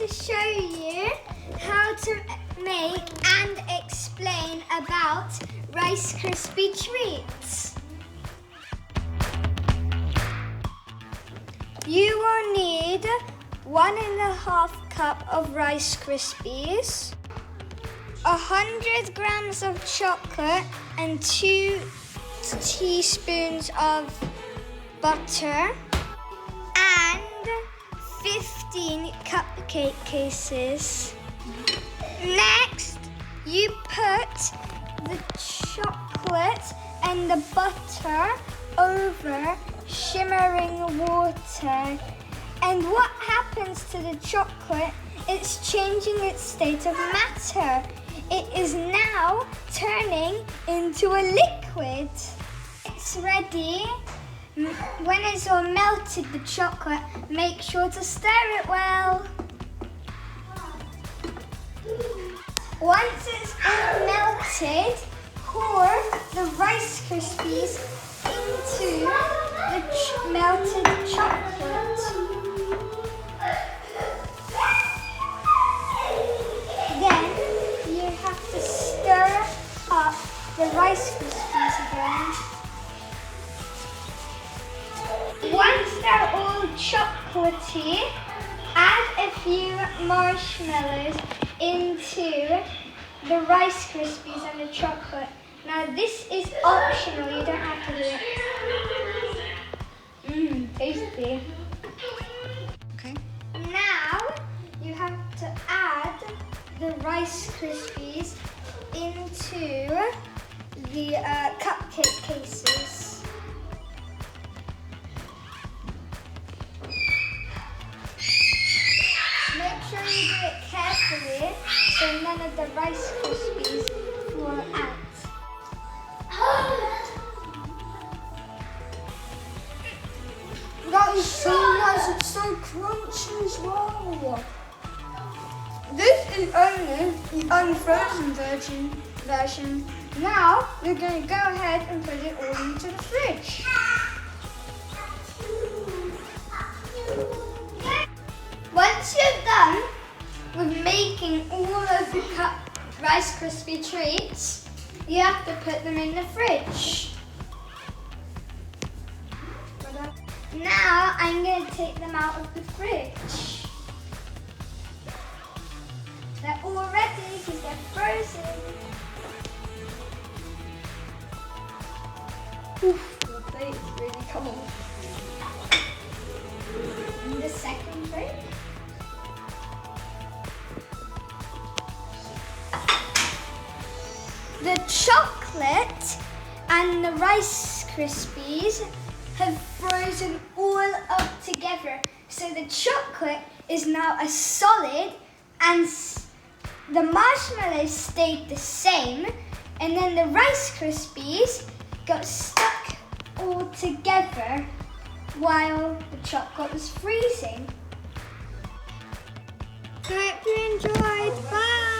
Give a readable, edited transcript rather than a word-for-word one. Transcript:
to show you how to make and explain about Rice Krispie treats. You will need 1.5 cup of Rice Krispies, 100 grams of chocolate and 2 teaspoons of butter and 15 cupcake cases. Next, you put the chocolate and the butter over shimmering water. And what happens to the chocolate? It's changing its state of matter. It is now turning into a liquid. It's ready. When it's all melted, the chocolate, make sure to stir it well. Once it's all melted, pour the Rice Krispies into the melted chocolate. Then you have to stir up the Rice Krispies again. Once they're all chocolatey, add a few marshmallows into the Rice Krispies and the chocolate. Now this is optional, you don't have to do it. Tasty. Okay. Now you have to add the Rice Krispies into the cupcake cases. Make sure you do it carefully so none of the Rice Krispies fall out. That is so nice, it's so crunchy as well. This is only the unfrozen version. Now we're going to go ahead and put it all into the fridge. Once you're done with making all of the Rice Krispie treats, you have to put them in the fridge. Now I'm going to take them out of the fridge. They're all ready because they're frozen. Oof, the plate's really cold. In the second fridge. The chocolate and the Rice Krispies have frozen all up together. So the chocolate is now a solid and the marshmallows stayed the same. And then the Rice Krispies got stuck all together while the chocolate was freezing. Hope you enjoyed. Bye!